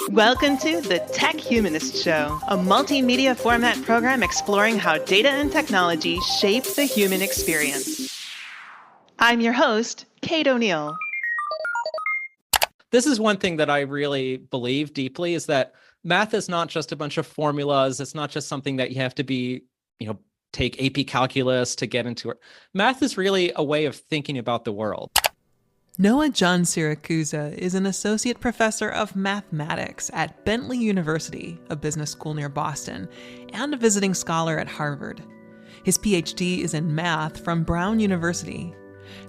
Welcome to the Tech Humanist Show, a multimedia format program exploring how data and technology shape the human experience. I'm your host, Kate O'Neill. This is one thing that I really believe deeply, is that math is not just a bunch of formulas. It's not just something that you have to be, take AP calculus to get into it. Math is really a way of thinking about the world. Noah Giansiracusa is an associate professor of mathematics at Bentley University, a business school near Boston, and a visiting scholar at Harvard. His PhD is in math from Brown University.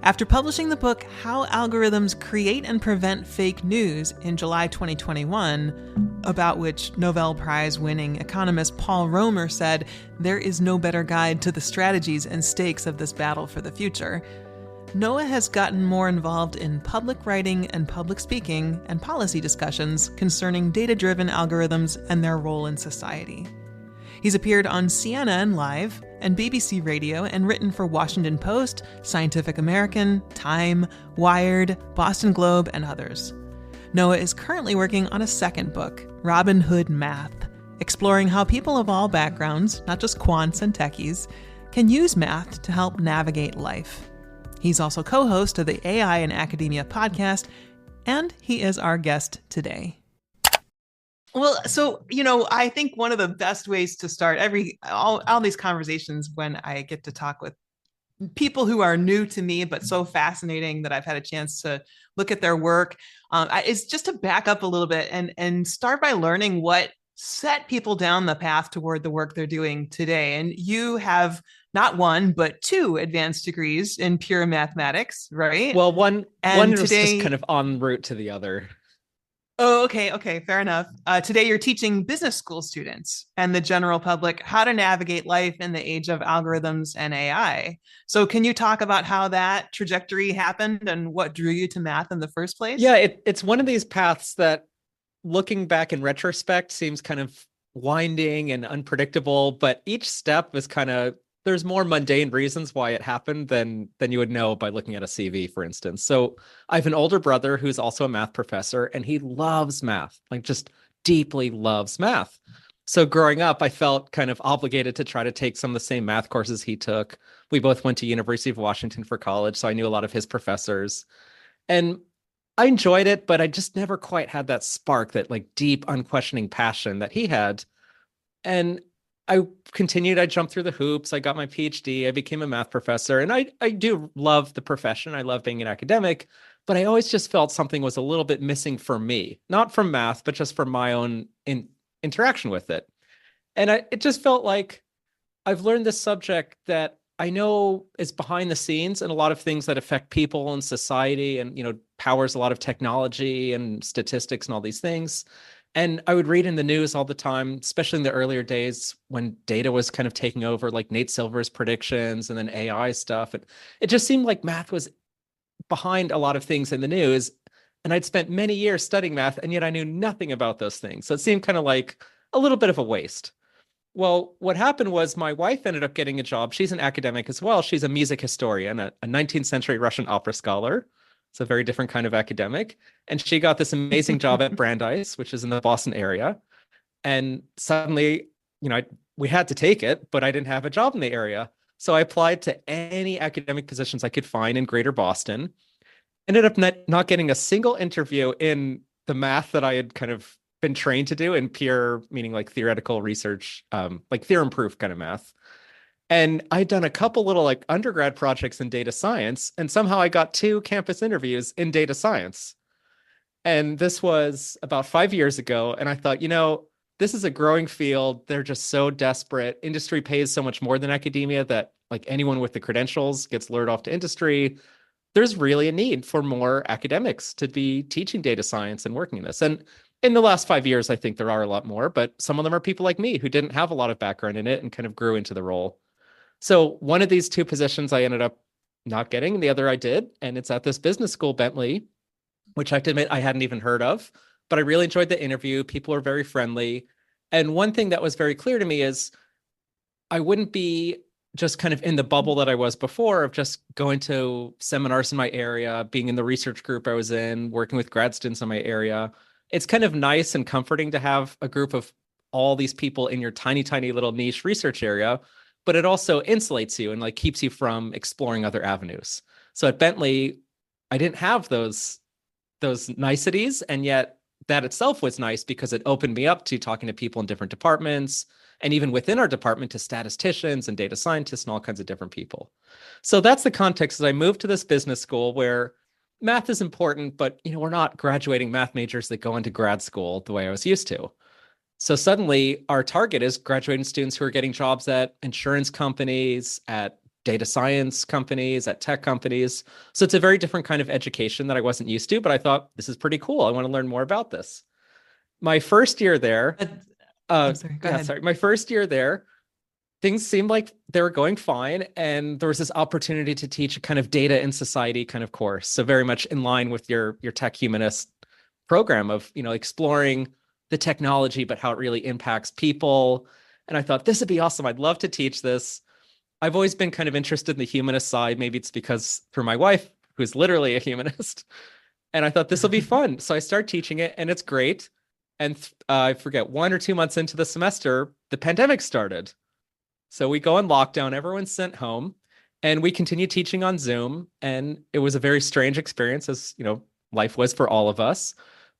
After publishing the book How Algorithms Create and Prevent Fake News in July 2021, about which Nobel Prize-winning economist Paul Romer said, "There is no better guide to the strategies and stakes of this battle for the future," Noah has gotten more involved in public writing and public speaking and policy discussions concerning data-driven algorithms and their role in society. He's appeared on CNN Live and BBC Radio and written for Washington Post, Scientific American, Time, Wired, Boston Globe, and others. Noah is currently working on a second book, Robin Hood Math, exploring how people of all backgrounds, not just quants and techies, can use math to help navigate life. He's also co-host of the AI in Academia podcast, and he is our guest today. Well, so, I think one of the best ways to start all these conversations when I get to talk with people who are new to me, but so fascinating that I've had a chance to look at their work, is just to back up a little bit and start by learning what set people down the path toward the work they're doing today. And you have not one, but two advanced degrees in pure mathematics, right? Well, one was just kind of en route to the other. Oh, okay, fair enough. Today you're teaching business school students and the general public how to navigate life in the age of algorithms and AI. So can you talk about how that trajectory happened and what drew you to math in the first place? Yeah, it's one of these paths that, looking back in retrospect, seems kind of winding and unpredictable, but each step is there's more mundane reasons why it happened than you would know by looking at a CV, for instance. So I have an older brother who's also a math professor, and he loves math, just deeply loves math. So growing up, I felt kind of obligated to try to take some of the same math courses he took. We both went to University of Washington for college, so I knew a lot of his professors. And I enjoyed it, but I just never quite had that spark, that deep, unquestioning passion that he had. And I continued, I jumped through the hoops, I got my PhD, I became a math professor, and I do love the profession. I love being an academic, but I always just felt something was a little bit missing for me, not from math, but just from my own interaction with it. And it just felt like I've learned this subject that I know is behind the scenes and a lot of things that affect people and society and, powers a lot of technology and statistics and all these things. And I would read in the news all the time, especially in the earlier days when data was kind of taking over, like Nate Silver's predictions and then AI stuff. It just seemed like math was behind a lot of things in the news. And I'd spent many years studying math, and yet I knew nothing about those things. So it seemed kind of like a little bit of a waste. Well, what happened was my wife ended up getting a job. She's an academic as well. She's a music historian, a 19th century Russian opera scholar. It's a very different kind of academic. And she got this amazing job at Brandeis, which is in the Boston area. And suddenly, we had to take it, but I didn't have a job in the area. So I applied to any academic positions I could find in Greater Boston. Ended up not getting a single interview in the math that I had kind of been trained to do in pure, meaning theoretical research, theorem proof kind of math. And I'd done a couple little undergrad projects in data science, and somehow I got 2 campus interviews in data science. And this was about 5 years ago. And I thought, this is a growing field. They're just so desperate. Industry pays so much more than academia that anyone with the credentials gets lured off to industry. There's really a need for more academics to be teaching data science and working in this. And in the last 5 years, I think there are a lot more, but some of them are people like me who didn't have a lot of background in it and kind of grew into the role. So one of these 2 positions I ended up not getting, and the other I did. And it's at this business school, Bentley, which I have to admit I hadn't even heard of, but I really enjoyed the interview. People are very friendly. And one thing that was very clear to me is I wouldn't be just kind of in the bubble that I was before of just going to seminars in my area, being in the research group I was in, working with grad students in my area. It's kind of nice and comforting to have a group of all these people in your tiny, tiny little niche research area, but it also insulates you and like keeps you from exploring other avenues. So at Bentley, I didn't have those niceties, and yet that itself was nice because it opened me up to talking to people in different departments, and even within our department to statisticians and data scientists and all kinds of different people. So that's the context as I moved to this business school where math is important, but we're not graduating math majors that go into grad school the way I was used to. So suddenly our target is graduating students who are getting jobs at insurance companies, at data science companies, at tech companies. So it's a very different kind of education that I wasn't used to, but I thought this is pretty cool. I want to learn more about this. My first year there, I'm sorry, go ahead. My first year there, things seemed like they were going fine. And there was this opportunity to teach a kind of data in society kind of course. So very much in line with your tech humanist program of, exploring the technology, but how it really impacts people. And I thought this would be awesome. I'd love to teach this. I've always been kind of interested in the humanist side. Maybe it's because for my wife, who's literally a humanist. And I thought this will be fun. So I started teaching it and it's great. And I forget, 1 or 2 months into the semester, the pandemic started. So we go on lockdown, everyone's sent home, and we continue teaching on Zoom. And it was a very strange experience, as life was for all of us.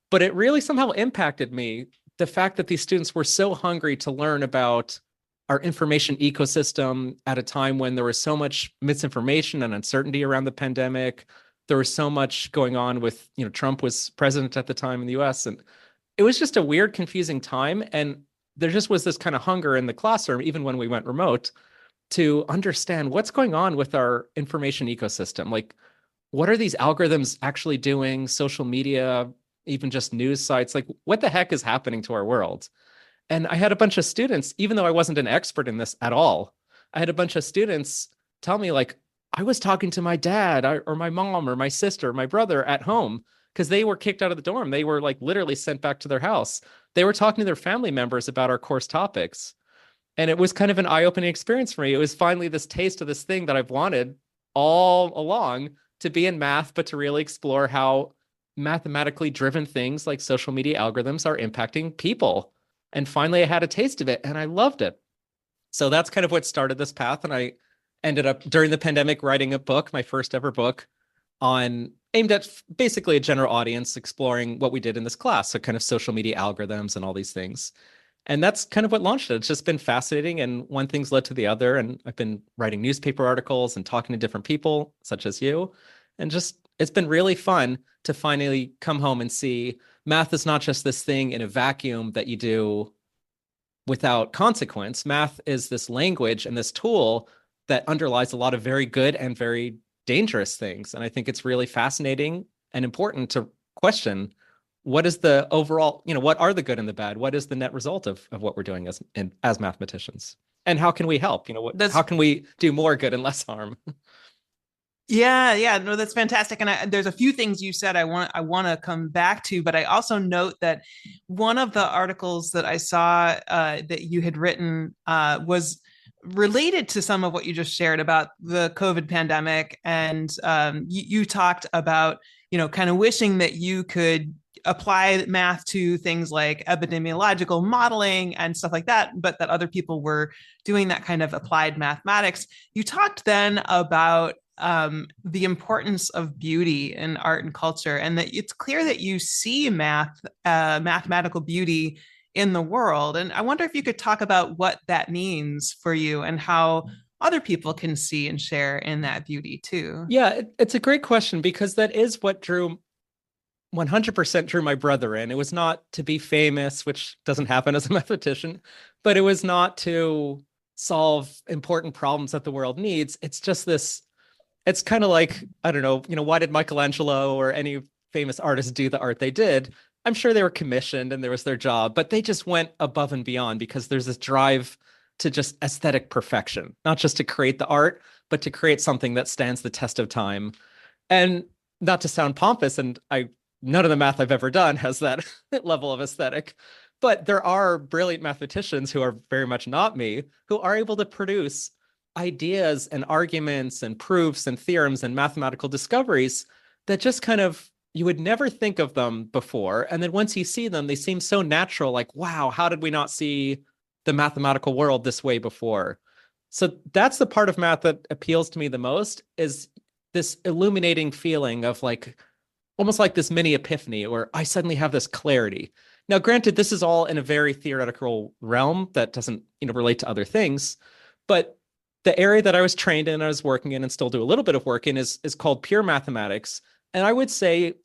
But it really somehow impacted me. The fact that these students were so hungry to learn about our information ecosystem at a time when there was so much misinformation and uncertainty around the pandemic. There was so much going on with, Trump was president at the time in the US. And it was just a weird, confusing time. And there just was this kind of hunger in the classroom, even when we went remote, to understand what's going on with our information ecosystem. Like, what are these algorithms actually doing? Social media, even just news sites, like what the heck is happening to our world? And I had a bunch of students, even though I wasn't an expert in this at all, I had a bunch of students tell me like, I was talking to my dad or my mom or my sister, or my brother at home, because they were kicked out of the dorm. They were like literally sent back to their house. They were talking to their family members about our course topics. And it was kind of an eye-opening experience for me. It was finally this taste of this thing that I've wanted all along, to be in math, but to really explore how mathematically driven things like social media algorithms are impacting people. And finally, I had a taste of it and I loved it. So that's kind of what started this path. And I ended up during the pandemic writing a book, my first ever book, aimed at basically a general audience, exploring what we did in this class. So kind of social media algorithms and all these things. And that's kind of what launched it. It's just been fascinating. And one thing's led to the other. And I've been writing newspaper articles and talking to different people, such as you. And just, it's been really fun to finally come home and see math is not just this thing in a vacuum that you do without consequence. Math is this language and this tool that underlies a lot of very good and very dangerous things. And I think it's really fascinating and important to question what is the overall, what are the good and the bad? What is the net result of what we're doing as mathematicians? And how can we help? How can we do more good and less harm? Yeah, no, that's fantastic. And there's a few things you said I want to come back to, but I also note that one of the articles that I saw that you had written was related to some of what you just shared about the COVID pandemic. And you talked about, kind of wishing that you could apply math to things like epidemiological modeling and stuff like that, but that other people were doing that kind of applied mathematics. You talked then about the importance of beauty in art and culture, and that it's clear that you see mathematical beauty in the world. And I wonder if you could talk about what that means for you and how other people can see and share in that beauty too. Yeah, it's a great question, because that is what 100% drew my brother in. It was not to be famous, which doesn't happen as a mathematician, but it was not to solve important problems that the world needs. It's just this, it's kind of like, I don't know, why did Michelangelo or any famous artist do the art they did? I'm sure they were commissioned and there was their job, but they just went above and beyond because there's this drive to just aesthetic perfection, not just to create the art, but to create something that stands the test of time. And not to sound pompous, and none of the math I've ever done has that level of aesthetic, but there are brilliant mathematicians who are very much not me, who are able to produce ideas and arguments and proofs and theorems and mathematical discoveries that just kind of, you would never think of them before. And then once you see them, they seem so natural, like, wow, how did we not see the mathematical world this way before? So that's the part of math that appeals to me the most, is this illuminating feeling of like, almost like this mini epiphany, where I suddenly have this clarity. Now, granted, this is all in a very theoretical realm that doesn't, relate to other things, but the area that I was trained in, I was working in, and still do a little bit of work in, is called pure mathematics. And I would say,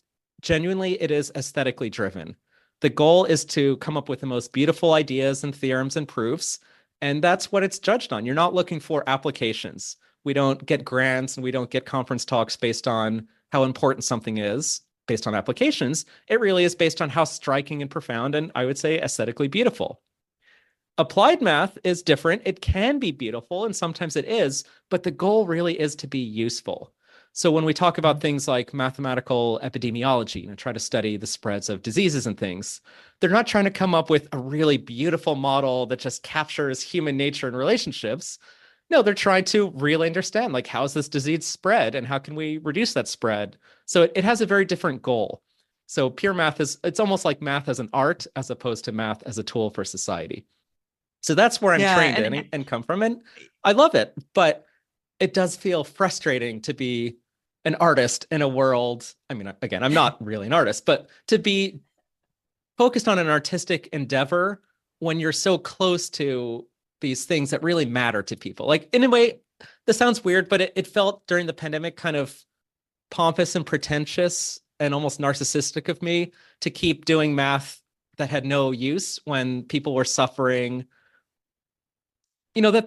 genuinely, it is aesthetically driven. The goal is to come up with the most beautiful ideas and theorems and proofs, and that's what it's judged on. You're not looking for applications. We don't get grants and we don't get conference talks based on how important something is based on applications. It really is based on how striking and profound, and I would say aesthetically beautiful. Applied math is different. It can be beautiful, and sometimes it is, but the goal really is to be useful. So when we talk about things like mathematical epidemiology, try to study the spreads of diseases and things, they're not trying to come up with a really beautiful model that just captures human nature and relationships. No, they're trying to really understand, like, how's this disease spread and how can we reduce that spread? So it has a very different goal. So pure math it's almost like math as an art as opposed to math as a tool for society. So that's where I'm trained in and come from. And I love it, but it does feel frustrating to be an artist in a world. I mean, again, I'm not really an artist, but to be focused on an artistic endeavor when you're so close to these things that really matter to people. Like, in a way, this sounds weird, but it felt during the pandemic kind of pompous and pretentious and almost narcissistic of me to keep doing math that had no use when people were suffering. That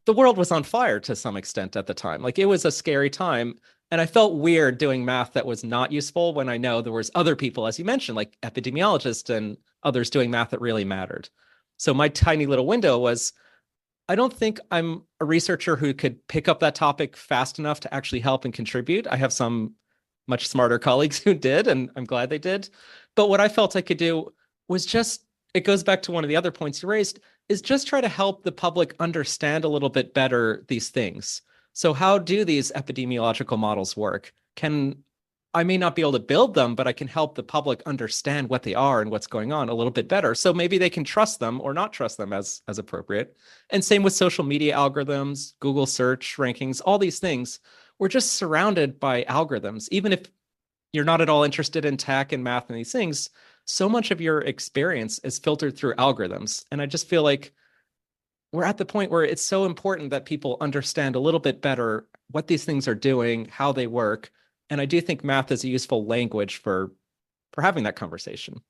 the world was on fire to some extent at the time. Like, it was a scary time. And I felt weird doing math that was not useful when I know there was other people, as you mentioned, like epidemiologists and others doing math that really mattered. So my tiny little window was, I don't think I'm a researcher who could pick up that topic fast enough to actually help and contribute. I have some much smarter colleagues who did, and I'm glad they did. But what I felt I could do was just, it goes back to one of the other points you raised, is just try to help the public understand a little bit better these things. So how do these epidemiological models work? I may not be able to build them, but I can help the public understand what they are and what's going on a little bit better. So maybe they can trust them or not trust them as appropriate. And same with social media algorithms, Google search rankings, all these things. We're just surrounded by algorithms. Even if you're not at all interested in tech and math and these things, so much of your experience is filtered through algorithms. And I just feel like we're at the point where it's so important that people understand a little bit better what these things are doing, how they work. And I do think math is a useful language for having that conversation.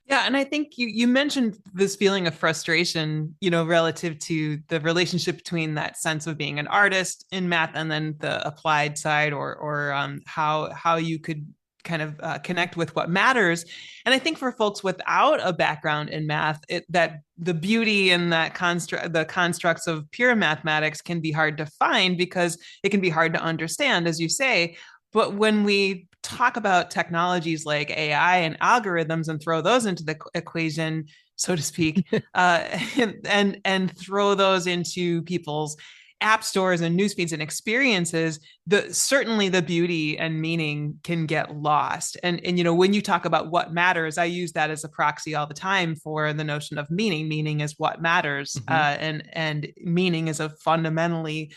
Yeah, and I think you mentioned this feeling of frustration, relative to the relationship between that sense of being an artist in math and then the applied side, or how you could kind of connect with what matters. And I think for folks without a background in math, that the beauty and that the constructs of pure mathematics can be hard to find because it can be hard to understand, as you say. But when we talk about technologies like AI and algorithms and throw those into the equation, so to speak, and throw those into people's app stores and news feeds and experiences, certainly the beauty and meaning can get lost. And when you talk about what matters, I use that as a proxy all the time for the notion of meaning. Meaning is what matters, and meaning is a fundamentally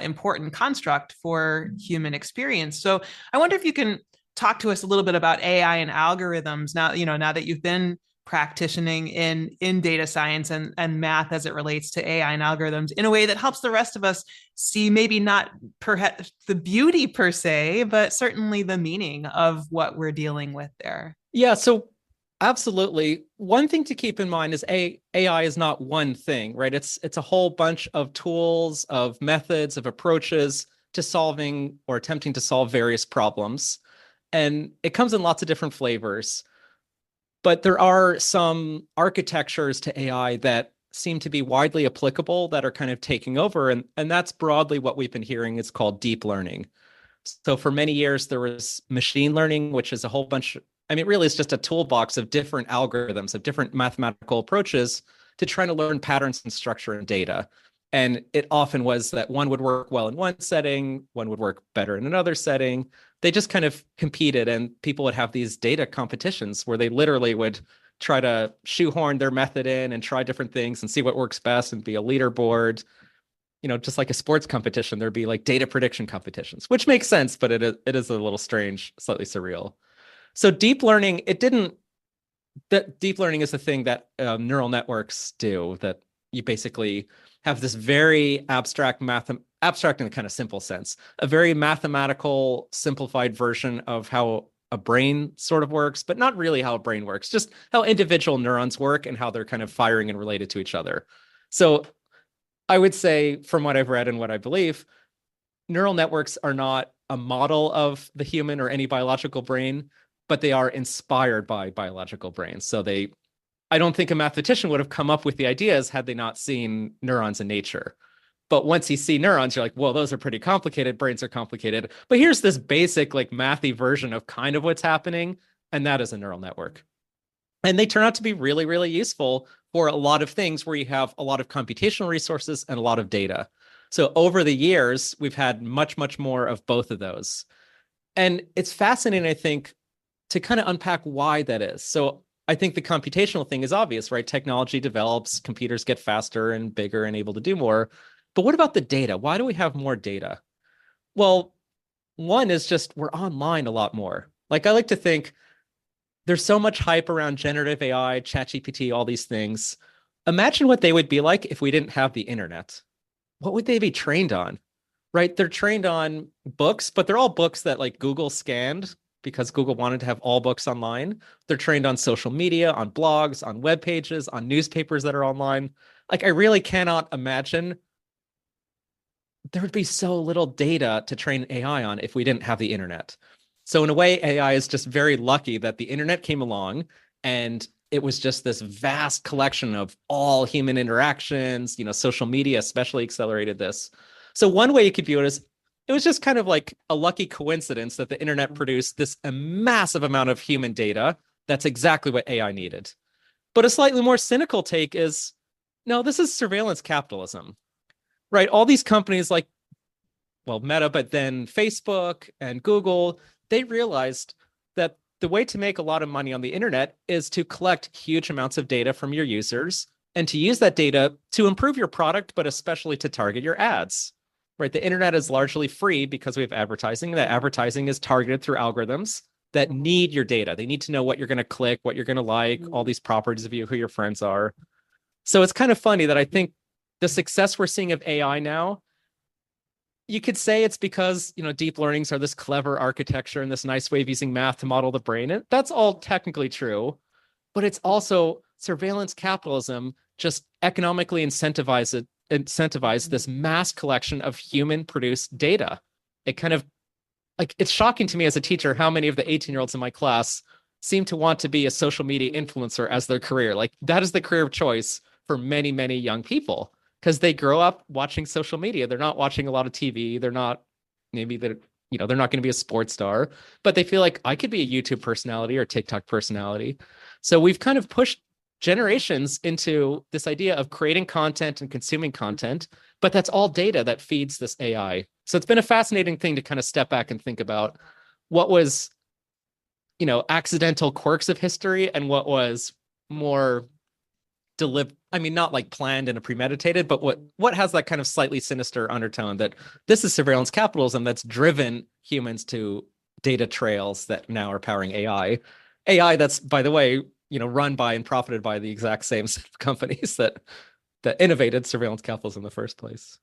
important construct for human experience. So I wonder if you can talk to us a little bit about AI and algorithms now, now that you've been practicing in data science and math as it relates to AI and algorithms in a way that helps the rest of us see maybe not perhaps the beauty per se, but certainly the meaning of what we're dealing with there. Yeah, so absolutely. One thing to keep in mind is AI is not one thing, right? It's a whole bunch of tools, of methods, of approaches to solving or attempting to solve various problems. And it comes in lots of different flavors. But there are some architectures to AI that seem to be widely applicable that are kind of taking over. And that's broadly what we've been hearing is called deep learning. So for many years, there was machine learning, which is a whole bunch. Really, it's just a toolbox of different algorithms, of different mathematical approaches to trying to learn patterns and structure in data. And it often was that one would work well in one setting, one would work better in another setting. They just kind of competed, and people would have these data competitions where they literally would try to shoehorn their method in and try different things and see what works best and be a leaderboard. Just like a sports competition, there'd be like data prediction competitions, which makes sense, but it is a little strange, slightly surreal. So deep learning, that deep learning is the thing that neural networks do, that you basically have this very abstract in a kind of simple sense, a very mathematical, simplified version of how a brain sort of works, but not really how a brain works, just how individual neurons work and how they're kind of firing and related to each other. So I would say, from what I've read and what I believe, neural networks are not a model of the human or any biological brain, but they are inspired by biological brains. So I don't think a mathematician would have come up with the ideas had they not seen neurons in nature. But once you see neurons, you're like, well, those are pretty complicated. Brains are complicated. But here's this basic, like, mathy version of kind of what's happening. And that is a neural network. And they turn out to be really, really useful for a lot of things where you have a lot of computational resources and a lot of data. So over the years, we've had much, much more of both of those. And it's fascinating, I think, to kind of unpack why that is. So I think the computational thing is obvious, right? Technology develops, computers get faster and bigger and able to do more. But what about the data? Why do we have more data? Well, one is just we're online a lot more. Like, I like to think there's so much hype around generative AI, ChatGPT, all these things. Imagine what they would be like if we didn't have the internet. What would they be trained on? Right? They're trained on books, but they're all books that like Google scanned because Google wanted to have all books online. They're trained on social media, on blogs, on web pages, on newspapers that are online. Like, I really cannot imagine there would be so little data to train AI on if we didn't have the internet. So in a way, AI is just very lucky that the internet came along and it was just this vast collection of all human interactions. Social media especially accelerated this. So one way you could view it is it was just kind of like a lucky coincidence that the internet produced this a massive amount of human data. That's exactly what AI needed. But a slightly more cynical take is, no, this is surveillance capitalism, right? All these companies like, well, Meta, but then Facebook and Google, they realized that the way to make a lot of money on the internet is to collect huge amounts of data from your users and to use that data to improve your product, but especially to target your ads. Right? The internet is largely free because we have advertising. That advertising is targeted through algorithms that need your data. They need to know what you're going to click, what you're going to like, all these properties of you, who your friends are. So it's kind of funny that I think the success we're seeing of AI now, you could say it's because, deep learnings are this clever architecture and this nice way of using math to model the brain. And that's all technically true, but it's also surveillance capitalism just economically incentivize this mass collection of human produced data. It kind of like, it's shocking to me as a teacher how many of the 18-year-olds in my class seem to want to be a social media influencer as their career. Like, that is the career of choice for many, many young people because they grow up watching social media. They're not watching a lot of TV. They're not, maybe they're not going to be a sports star, but they feel like I could be a YouTube personality or TikTok personality. So we've kind of pushed generations into this idea of creating content and consuming content, but that's all data that feeds this AI. So it's been a fascinating thing to kind of step back and think about what was, accidental quirks of history and what was more not like planned and premeditated, but what has that kind of slightly sinister undertone that this is surveillance capitalism that's driven humans to data trails that now are powering AI. AI that's, by the way, run by and profited by the exact same set of companies that innovated surveillance capitalism in the first place.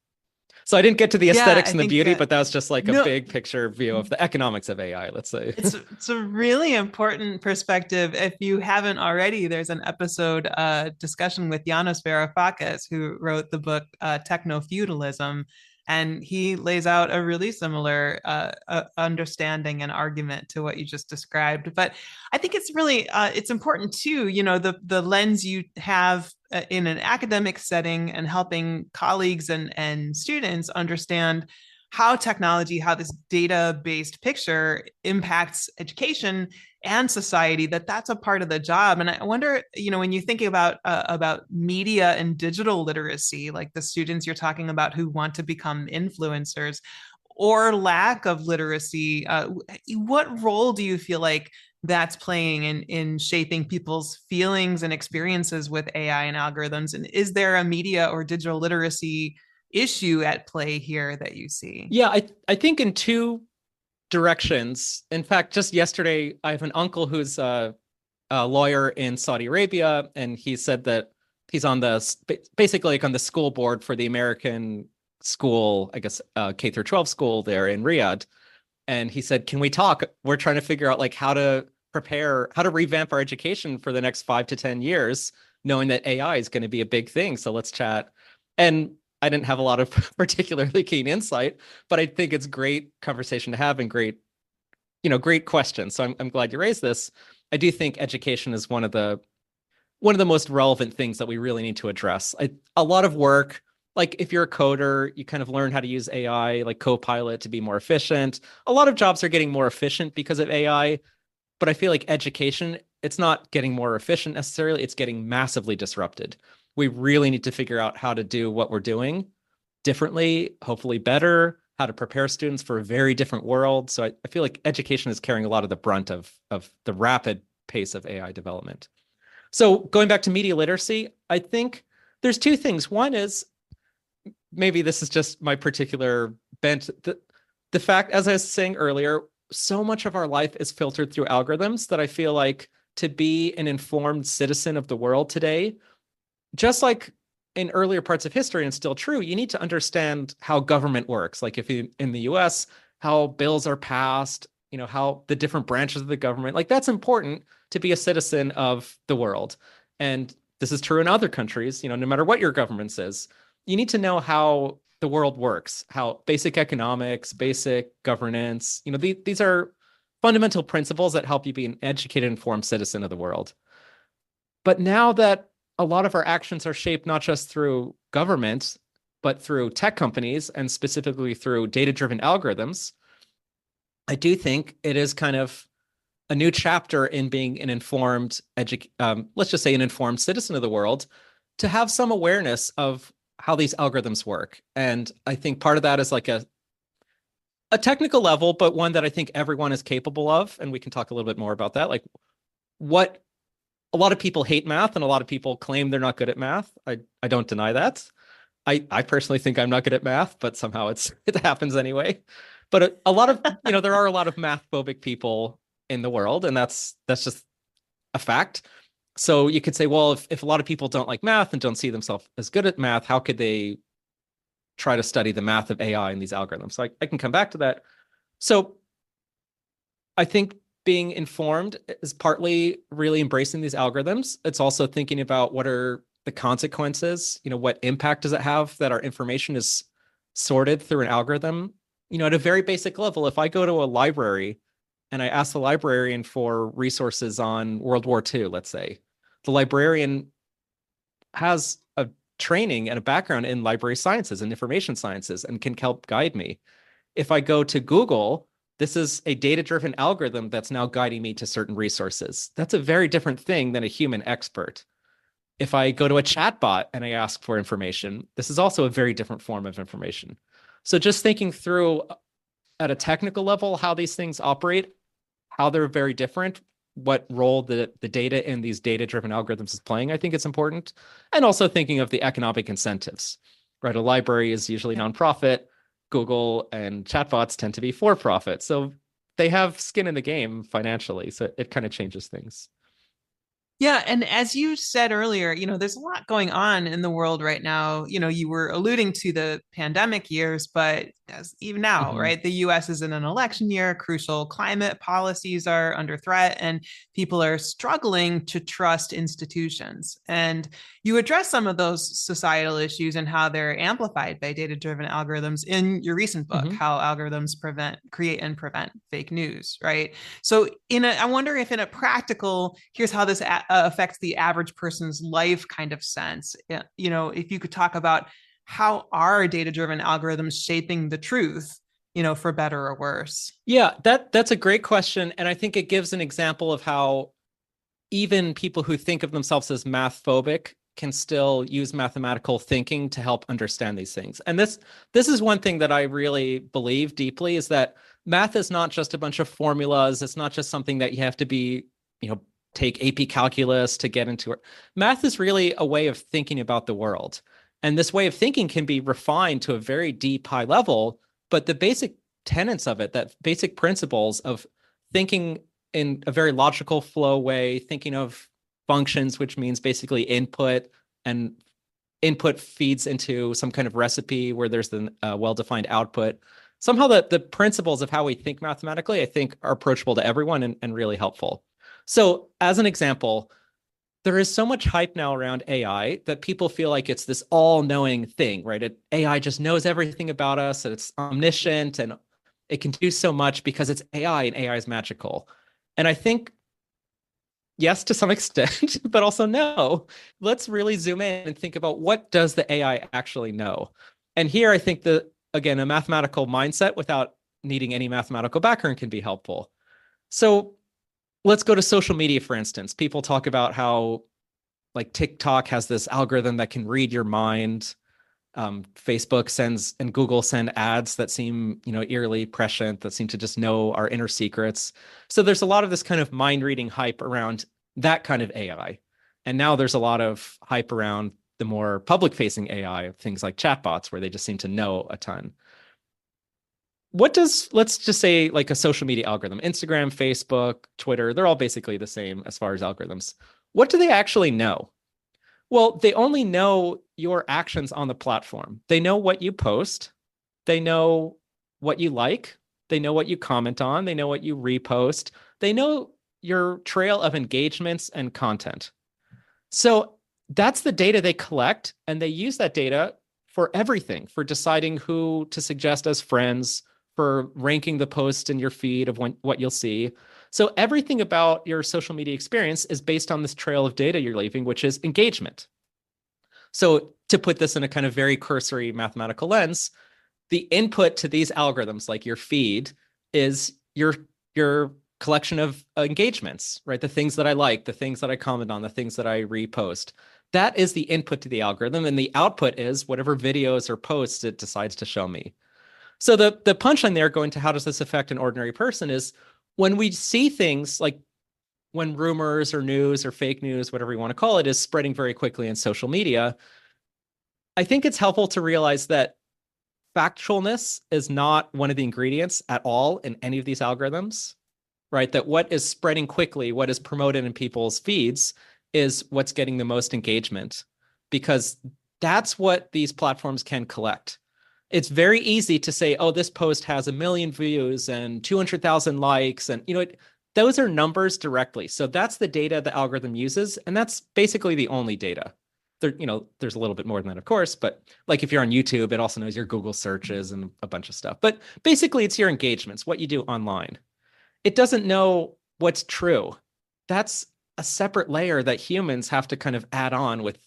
So I didn't get to the aesthetics and the beauty, but that was just like a big picture view of the economics of AI, let's say. It's a really important perspective. If you haven't already, there's an episode discussion with Yanis Varoufakis, who wrote the book Techno-Feudalism. And he lays out a really similar understanding and argument to what you just described. But I think it's really, it's important too, the lens you have in an academic setting and helping colleagues and students understand how technology, how this data-based picture impacts education and society, that's a part of the job. And I wonder, when you think about media and digital literacy, like the students you're talking about who want to become influencers, or lack of literacy, what role do you feel like that's playing in shaping people's feelings and experiences with AI and algorithms? And is there a media or digital literacy issue at play here that you see? Yeah, I think in two directions. In fact, just yesterday, I have an uncle who's a lawyer in Saudi Arabia, and he said that he's on basically like on the school board for the American school, I guess, K through 12 school there in Riyadh. And he said, "Can we talk? We're trying to figure out like how to revamp our education for the next 5 to 10 years, knowing that AI is going to be a big thing. So let's chat." And I didn't have a lot of particularly keen insight, but I think it's great conversation to have and great questions. So I'm glad you raised this. I do think education is one of the most relevant things that we really need to address. A lot of work, like if you're a coder, you kind of learn how to use AI, like Copilot, to be more efficient. A lot of jobs are getting more efficient because of AI, but I feel like education, it's not getting more efficient necessarily. It's getting massively disrupted. We really need to figure out how to do what we're doing differently, hopefully better, how to prepare students for a very different world. So I feel like education is carrying a lot of the brunt of the rapid pace of AI development. So going back to media literacy, I think there's two things. One is, maybe this is just my particular bent, the fact, as I was saying earlier, so much of our life is filtered through algorithms that I feel like to be an informed citizen of the world today, just like in earlier parts of history, and still true, you need to understand how government works. Like if you, in the US, how bills are passed, how the different branches of the government, like that's important to be a citizen of the world. And this is true in other countries, no matter what your government says, you need to know how the world works, how basic economics, basic governance, these are fundamental principles that help you be an educated, informed citizen of the world. But now that a lot of our actions are shaped not just through government, but through tech companies and specifically through data-driven algorithms, I do think it is kind of a new chapter in being an informed, let's just say an informed citizen of the world, to have some awareness of how these algorithms work. And I think part of that is like a technical level, but one that I think everyone is capable of. And we can talk a little bit more about that. Like what a lot of people hate math and a lot of people claim they're not good at math. I don't deny that. I personally think I'm not good at math, but somehow it happens anyway. But a lot of, there are a lot of math phobic people in the world, and that's just a fact. So you could say, well, if a lot of people don't like math and don't see themselves as good at math, how could they try to study the math of AI and these algorithms? So I can come back to that. So I think being informed is partly really embracing these algorithms. It's also thinking about what are the consequences, what impact does it have that our information is sorted through an algorithm? At a very basic level, if I go to a library and I ask the librarian for resources on World War II, let's say, the librarian has a training and a background in library sciences and information sciences and can help guide me. If I go to Google, this is a data-driven algorithm that's now guiding me to certain resources. That's a very different thing than a human expert. If I go to a chatbot and I ask for information, this is also a very different form of information. So just thinking through at a technical level how these things operate, how they're very different, what role the data in these data-driven algorithms is playing, I think it's important. And also thinking of the economic incentives, right? A library is usually nonprofit. Google and chatbots tend to be for-profit. So they have skin in the game financially. So it kind of changes things. Yeah. And as you said earlier, there's a lot going on in the world right now. You were alluding to the pandemic years, but even now, right, the US is in an election year, crucial climate policies are under threat, and people are struggling to trust institutions. And you address some of those societal issues and how they're amplified by data-driven algorithms in your recent book, How Algorithms Create and Prevent Fake News, right? So I wonder if in a practical, here's how this affects the average person's life kind of sense, if you could talk about how are data-driven algorithms shaping the truth for better or worse? Yeah, that's a great question. And I think it gives an example of how even people who think of themselves as math phobic can still use mathematical thinking to help understand these things. And this is one thing that I really believe deeply, is that math is not just a bunch of formulas. It's not just something that you have to be, take AP calculus to get into it. Math is really a way of thinking about the world. And this way of thinking can be refined to a very deep, high level, but the basic tenets of it, that basic principles of thinking in a very logical flow way, thinking of functions, which means basically input, and input feeds into some kind of recipe where there's the well-defined output. Somehow the principles of how we think mathematically, I think, are approachable to everyone and really helpful. So as an example, there is so much hype now around AI that people feel like it's this all-knowing thing, right? AI just knows everything about us, and it's omniscient, and it can do so much because it's AI, and AI is magical. And I think, yes, to some extent, but also no. Let's really zoom in and think about, what does the AI actually know? And here I think that, again, a mathematical mindset without needing any mathematical background can be helpful. So let's go to social media, for instance. People talk about how, like, TikTok has this algorithm that can read your mind. Facebook sends and Google send ads that seem, eerily prescient, that seem to just know our inner secrets. So there's a lot of this kind of mind reading hype around that kind of AI. And now there's a lot of hype around the more public facing AI, things like chatbots, where they just seem to know a ton. Let's just say, like, a social media algorithm, Instagram, Facebook, Twitter, they're all basically the same as far as algorithms. What do they actually know? Well, they only know your actions on the platform. They know what you post. They know what you like. They know what you comment on. They know what you repost. They know your trail of engagements and content. So that's the data they collect, and they use that data for everything, for deciding who to suggest as friends, for ranking the post in your feed of what you'll see. So everything about your social media experience is based on this trail of data you're leaving, which is engagement. So to put this in a kind of very cursory mathematical lens, the input to these algorithms, like your feed, is your collection of engagements, right? The things that I like, the things that I comment on, the things that I repost. That is the input to the algorithm, and the output is whatever videos or posts it decides to show me. So the punchline there, going to how does this affect an ordinary person, is when we see things like, when rumors or news or fake news, whatever you want to call it, is spreading very quickly in social media, I think it's helpful to realize that factualness is not one of the ingredients at all in any of these algorithms, right? That what is spreading quickly, what is promoted in people's feeds, is what's getting the most engagement, because that's what these platforms can collect. It's very easy to say, oh, this post has 1 million views and 200,000 likes. And, those are numbers directly. So that's the data the algorithm uses. And that's basically the only data. There's a little bit more than that, of course. But like, if you're on YouTube, it also knows your Google searches and a bunch of stuff. But basically, it's your engagements, what you do online. It doesn't know what's true. That's a separate layer that humans have to kind of add on with,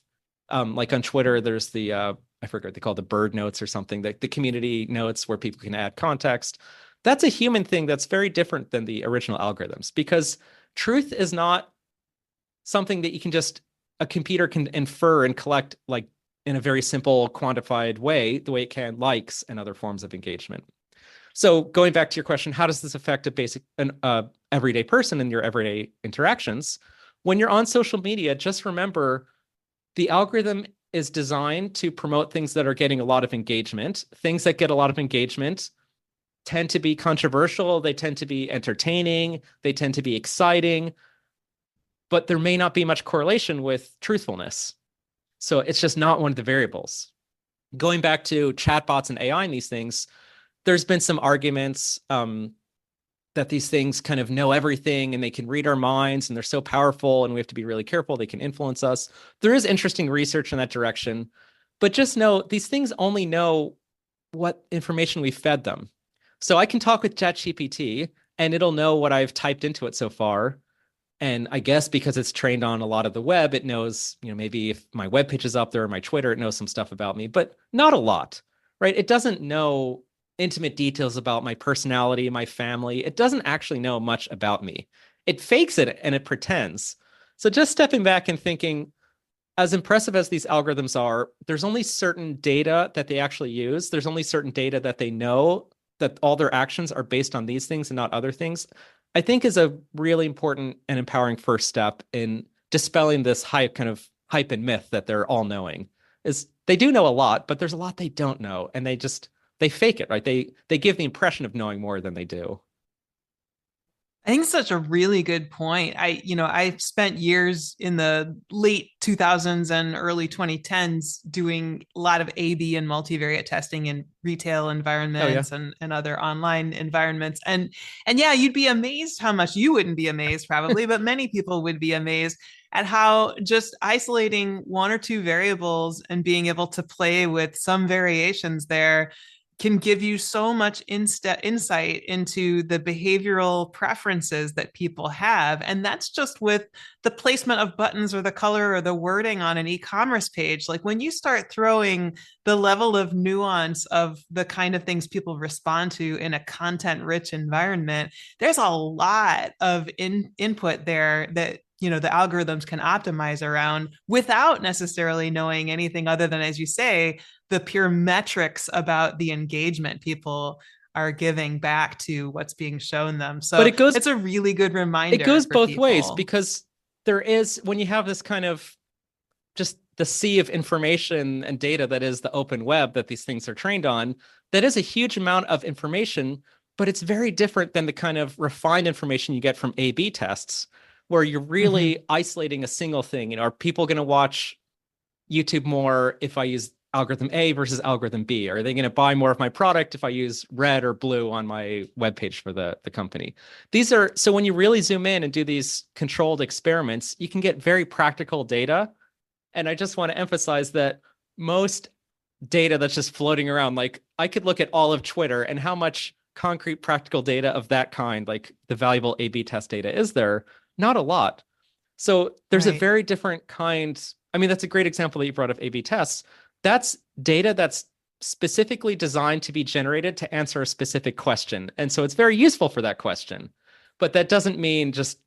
like on Twitter, there's the, I forget what they call the bird notes or something, the community notes where people can add context. That's a human thing that's very different than the original algorithms, because truth is not something that a computer can infer and collect, like, in a very simple quantified way, the way it can likes and other forms of engagement. So going back to your question, how does this affect an everyday person in your everyday interactions? When you're on social media, just remember the algorithm is designed to promote things that are getting a lot of engagement. Things that get a lot of engagement tend to be controversial. They tend to be entertaining. They tend to be exciting. But there may not be much correlation with truthfulness. So it's just not one of the variables. Going back to chatbots and AI and these things, there's been some arguments that these things kind of know everything and they can read our minds and they're so powerful and we have to be really careful. They can influence us. There is interesting research in that direction, but just know these things only know what information we fed them. So I can talk with ChatGPT and it'll know what I've typed into it so far. And I guess because it's trained on a lot of the web, it knows, maybe if my web page is up there or my Twitter, it knows some stuff about me, but not a lot, right? It doesn't know intimate details about my personality, my family. It doesn't actually know much about me. It fakes it and it pretends. So just stepping back and thinking, as impressive as these algorithms are, there's only certain data that they actually use. There's only certain data that they know that all their actions are based on these things and not other things, I think is a really important and empowering first step in dispelling this hype and myth that they're all knowing. Is they do know a lot, but there's a lot they don't know, and they fake it, right? They give the impression of knowing more than they do. I think it's such a really good point. I spent years in the late 2000s and early 2010s doing a lot of A/B and multivariate testing in retail environments and other online environments. And yeah, you'd be amazed how much you wouldn't be amazed probably, but many people would be amazed at how just isolating one or two variables and being able to play with some variations there can give you so much insight into the behavioral preferences that people have. And that's just with the placement of buttons or the color or the wording on an e-commerce page. Like when you start throwing the level of nuance of the kind of things people respond to in a content-rich environment, there's a lot of input there that the algorithms can optimize around without necessarily knowing anything other than, as you say, the pure metrics about the engagement people are giving back to what's being shown them. So it's a really good reminder. It goes both people. ways, because there is, when you have this kind of just the sea of information and data that is the open web that these things are trained on, that is a huge amount of information, but it's very different than the kind of refined information you get from A/B tests, where you're really isolating a single thing. Are people going to watch YouTube more if I use algorithm A versus algorithm B? Are they going to buy more of my product if I use red or blue on my webpage for the company? So when you really zoom in and do these controlled experiments, you can get very practical data. And I just want to emphasize that most data that's just floating around, like I could look at all of Twitter and how much concrete practical data of that kind, like the valuable A/B test data, is there? Not a lot. So there's a very different kind. I mean, that's a great example that you brought of A/B tests. That's data that's specifically designed to be generated to answer a specific question. And so it's very useful for that question. But that doesn't mean just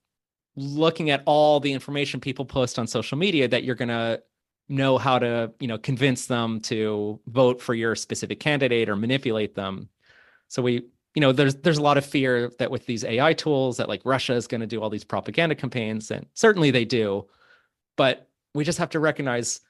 looking at all the information people post on social media that you're going to know how to, convince them to vote for your specific candidate or manipulate them. So there's a lot of fear that with these AI tools that like Russia is going to do all these propaganda campaigns, and certainly they do. But we just have to recognize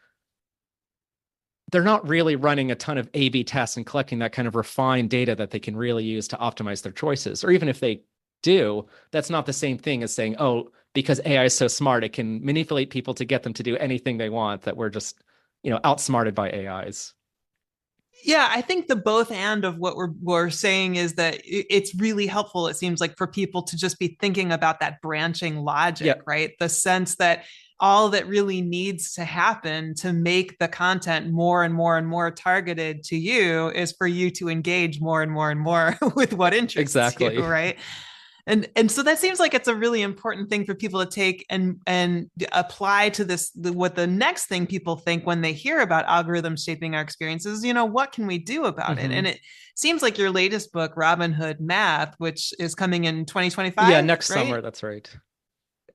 they're not really running a ton of A/B tests and collecting that kind of refined data that they can really use to optimize their choices. Or even if they do, that's not the same thing as saying, oh, because AI is so smart, it can manipulate people to get them to do anything they want, that we're just, outsmarted by AIs. Yeah, I think the both and of what we're saying is that it's really helpful, it seems like, for people to just be thinking about that branching logic, right? The sense that all that really needs to happen to make the content more and more and more targeted to you is for you to engage more and more and more with what interests you, right? And so that seems like it's a really important thing for people to take and apply to this. What the next thing people think when they hear about algorithms shaping our experiences, what can we do about it? And it seems like your latest book, Robin Hood Math, which is coming in 2025. Yeah, next summer. That's right.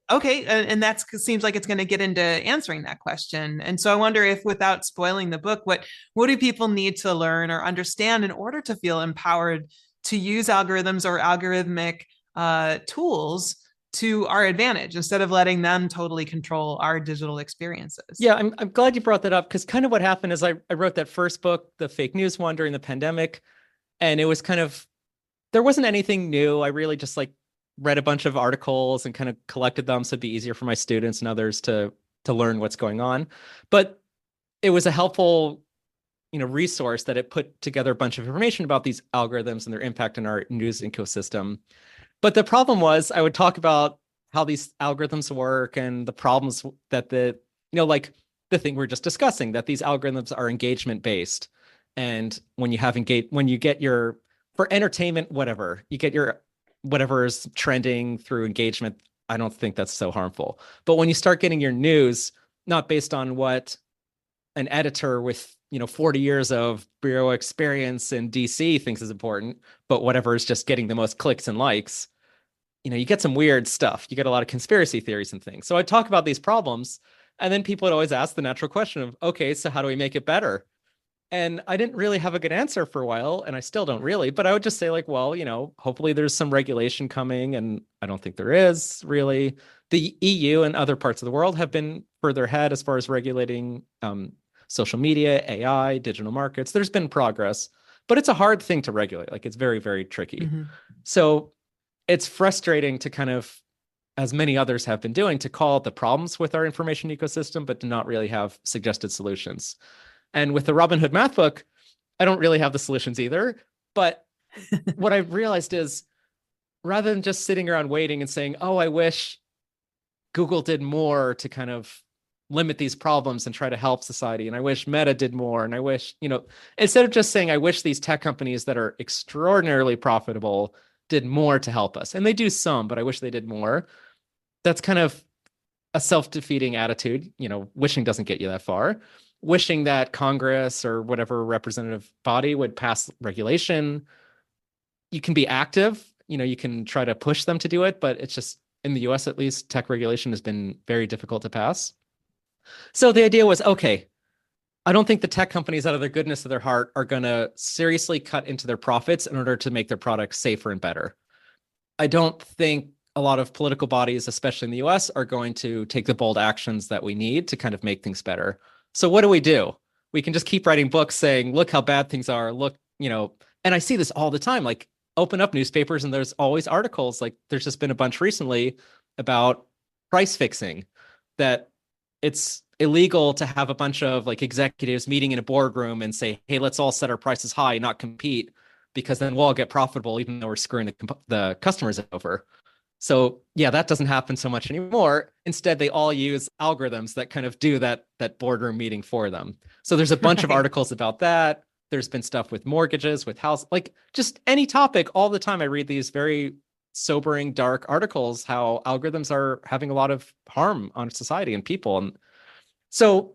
Okay, and that seems like it's going to get into answering that question. And so I wonder if, without spoiling the book, what do people need to learn or understand in order to feel empowered to use algorithms or algorithmic tools to our advantage instead of letting them totally control our digital experiences? Yeah, I'm glad you brought that up, because kind of what happened is I wrote that first book, the fake news one, during the pandemic, and it was kind of, there wasn't anything new. I really just read a bunch of articles and kind of collected them so it'd be easier for my students and others to learn what's going on. But it was a helpful, resource that it put together a bunch of information about these algorithms and their impact on our news ecosystem. But the problem was, I would talk about how these algorithms work and the problems that the thing we we're just discussing, that these algorithms are engagement based. And when you get your, for entertainment, whatever, you get your whatever is trending through engagement, I don't think that's so harmful. But when you start getting your news not based on what an editor with 40 years of bureau experience in DC thinks is important, but whatever is just getting the most clicks and likes, you get some weird stuff. You get a lot of conspiracy theories and things. So I talk about these problems, and then people would always ask the natural question of, okay, so how do we make it better? And I didn't really have a good answer for a while, and I still don't really, but I would just say like, well, hopefully there's some regulation coming, and I don't think there is really. The EU and other parts of the world have been further ahead as far as regulating social media, AI, digital markets. There's been progress, but it's a hard thing to regulate. Like, it's very, very tricky. Mm-hmm. So it's frustrating to kind of, as many others have been doing, to call out the problems with our information ecosystem, but to not really have suggested solutions. And with the Robinhood Math book, I don't really have the solutions either. But what I've realized is, rather than just sitting around waiting and saying, oh, I wish Google did more to kind of limit these problems and try to help society, and I wish Meta did more, and I wish, instead of just saying, I wish these tech companies that are extraordinarily profitable did more to help us. And they do some, but I wish they did more. That's kind of a self-defeating attitude. Wishing doesn't get you that far. Wishing that Congress or whatever representative body would pass regulation. You can be active, you can try to push them to do it, but it's just, in the US at least, tech regulation has been very difficult to pass. So the idea was, okay, I don't think the tech companies, out of the goodness of their heart, are going to seriously cut into their profits in order to make their products safer and better. I don't think a lot of political bodies, especially in the US, are going to take the bold actions that we need to kind of make things better. So what do? We can just keep writing books saying, look how bad things are. Look, and I see this all the time. Like, open up newspapers and there's always articles. Like, there's just been a bunch recently about price fixing, that it's illegal to have a bunch of like executives meeting in a boardroom and say, hey, let's all set our prices high, not compete, because then we'll all get profitable, even though we're screwing the customers over. So yeah, that doesn't happen so much anymore. Instead, they all use algorithms that kind of do that boardroom meeting for them. So there's a bunch of articles about that. There's been stuff with mortgages, with house, like just any topic. All the time I read these very sobering, dark articles, how algorithms are having a lot of harm on society and people. And so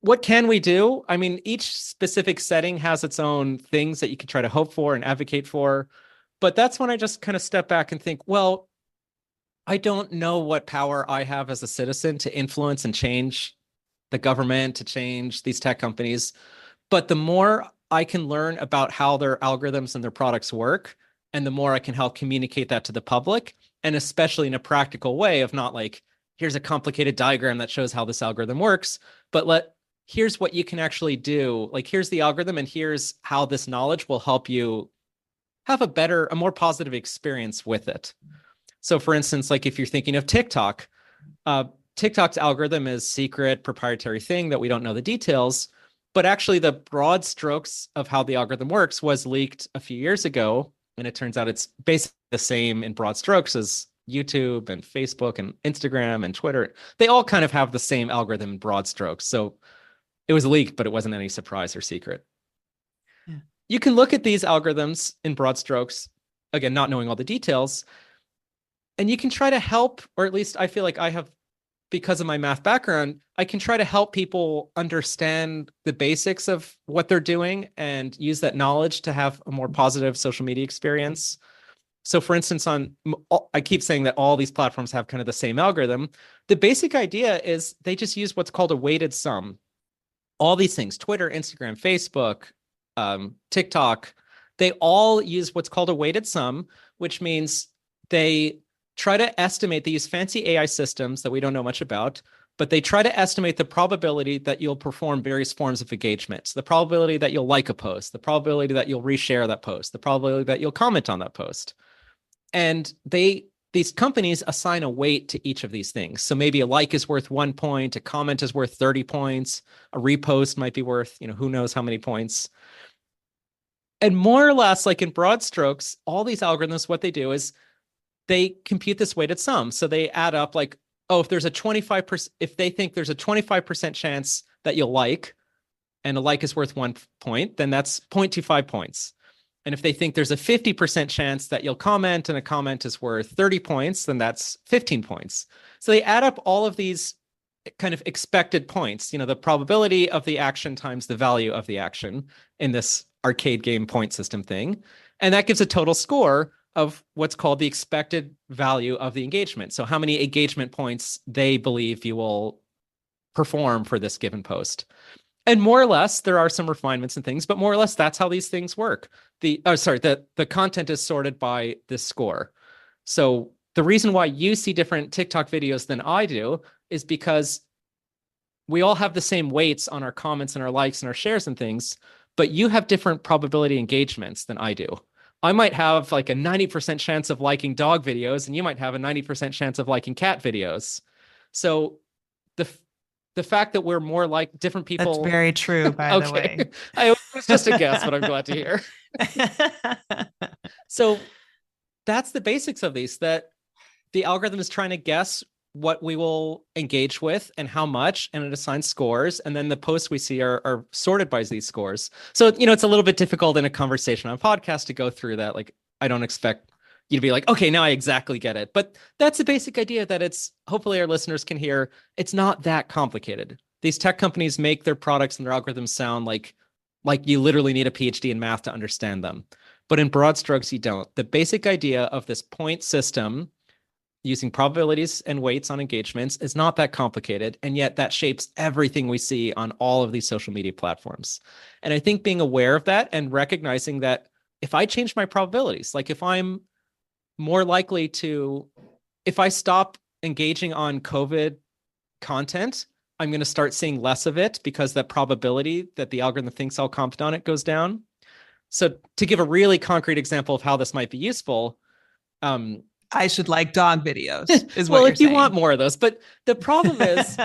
what can we do? I mean, each specific setting has its own things that you can try to hope for and advocate for. But that's when I just kind of step back and think, well, I don't know what power I have as a citizen to influence and change the government, to change these tech companies. But the more I can learn about how their algorithms and their products work, and the more I can help communicate that to the public, and especially in a practical way of not like, here's a complicated diagram that shows how this algorithm works, but here's what you can actually do. Like, here's the algorithm, and here's how this knowledge will help you have a more positive experience with it. So for instance, like if you're thinking of TikTok, TikTok's algorithm is secret, proprietary thing that we don't know the details, but actually the broad strokes of how the algorithm works was leaked a few years ago. And it turns out it's basically the same in broad strokes as YouTube and Facebook and Instagram and Twitter. They all kind of have the same algorithm in broad strokes. So it was leaked, but it wasn't any surprise or secret. Yeah. You can look at these algorithms in broad strokes, again, not knowing all the details, and you can try to help, or at least I feel like I have, because of my math background, I can try to help people understand the basics of what they're doing and use that knowledge to have a more positive social media experience. So for instance, I keep saying that all these platforms have kind of the same algorithm. The basic idea is they just use what's called a weighted sum. All these things, Twitter, Instagram, Facebook, TikTok, they all use what's called a weighted sum, which means they try to estimate, they use fancy AI systems that we don't know much about, but they try to estimate the probability that you'll perform various forms of engagement, the probability that you'll like a post, the probability that you'll reshare that post, the probability that you'll comment on that post. And these companies assign a weight to each of these things. So maybe a like is worth 1 point, a comment is worth 30 points, a repost might be worth, who knows how many points. And more or less, like in broad strokes, all these algorithms, what they do is they compute this weighted sum. So they add up like, oh, if there's a 25%, if they think there's a 25% chance that you'll like, and a like is worth 1 point, then that's 0.25 points. And if they think there's a 50% chance that you'll comment and a comment is worth 30 points, then that's 15 points. So they add up all of these kind of expected points, the probability of the action times the value of the action in this arcade game point system thing. And that gives a total score of what's called the expected value of the engagement. So how many engagement points they believe you will perform for this given post. And more or less, there are some refinements and things, but more or less, that's how these things work. The content is sorted by this score. So the reason why you see different TikTok videos than I do is because we all have the same weights on our comments and our likes and our shares and things, but you have different probability engagements than I do. I might have like a 90% chance of liking dog videos, and you might have a 90% chance of liking cat videos. So the fact that we're more like different people. That's very true, by the way. It was just a guess, but I'm glad to hear. So that's the basics of these, that the algorithm is trying to guess what we will engage with and how much, and it assigns scores. And then the posts we see are sorted by these scores. So, it's a little bit difficult in a conversation on a podcast to go through that. Like, I don't expect you to be like, okay, now I exactly get it. But that's the basic idea, that it's, hopefully our listeners can hear, it's not that complicated. These tech companies make their products and their algorithms sound like you literally need a PhD in math to understand them. But in broad strokes, you don't. The basic idea of this point system using probabilities and weights on engagements is not that complicated. And yet that shapes everything we see on all of these social media platforms. And I think being aware of that and recognizing that if I change my probabilities, like if I'm more likely to, if I stop engaging on COVID content, I'm going to start seeing less of it because the probability that the algorithm thinks I'll comment on it goes down. So to give a really concrete example of how this might be useful, I should like dog videos, is what well, you're if you saying. want more of those. But the problem is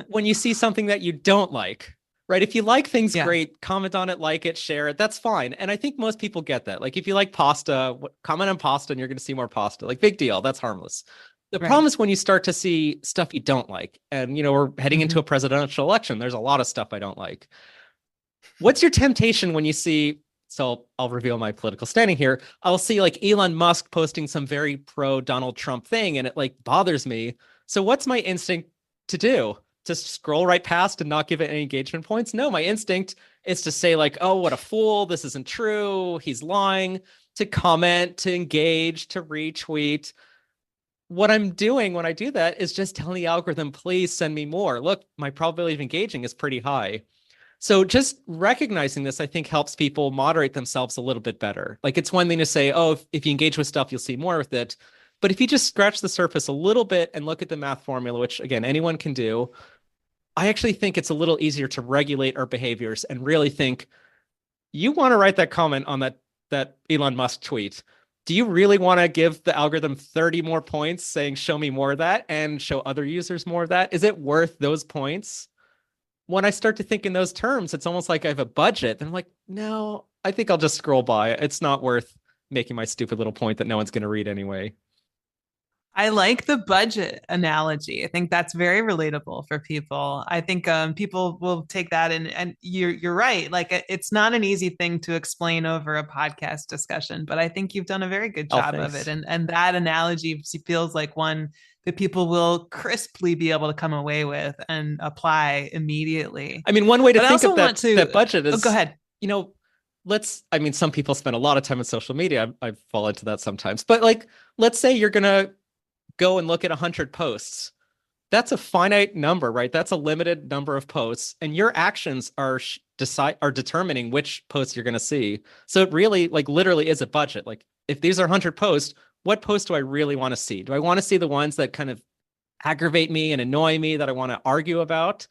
when you see something that you don't like, right? If you like things, great, comment on it, like it, share it. That's fine. And I think most people get that. Like if you like pasta, comment on pasta and you're going to see more pasta. Like big deal. That's harmless. The problem is when you start to see stuff you don't like. And, we're heading into a presidential election. There's a lot of stuff I don't like. What's your temptation when you see... So I'll reveal my political standing here. I'll see like Elon Musk posting some very pro Donald Trump thing, and it like bothers me. So what's my instinct to do? To scroll right past and not give it any engagement points? No, my instinct is to say like, oh, what a fool. This isn't true. He's lying. To comment, to engage, to retweet. What I'm doing when I do that is just telling the algorithm, please send me more. Look, my probability of engaging is pretty high. So just recognizing this, I think, helps people moderate themselves a little bit better. Like it's one thing to say, oh, if you engage with stuff, you'll see more with it. But if you just scratch the surface a little bit and look at the math formula, which again, anyone can do, I actually think it's a little easier to regulate our behaviors and really think, you want to write that comment on that Elon Musk tweet. Do you really want to give the algorithm 30 more points saying, show me more of that and show other users more of that? Is it worth those points? When I start to think in those terms, it's almost like I have a budget. And I'm like, no, I think I'll just scroll by. It's not worth making my stupid little point that no one's going to read anyway. I like the budget analogy. I think that's very relatable for people. I think people will take that and you're right. Like it's not an easy thing to explain over a podcast discussion, but I think you've done a very good job of it. And that analogy feels like one that people will crisply be able to come away with and apply immediately. I mean, one way to think of that budget is, go ahead. Some people spend a lot of time on social media. I fall into that sometimes, but like, let's say you're going to go and look at 100 posts. That's a finite number, right? That's a limited number of posts, and your actions are determining which posts you're going to see. So it really, like, literally is a budget. Like, if these are 100 posts, what posts do I really want to see? Do I want to see the ones that kind of aggravate me and annoy me that I want to argue about?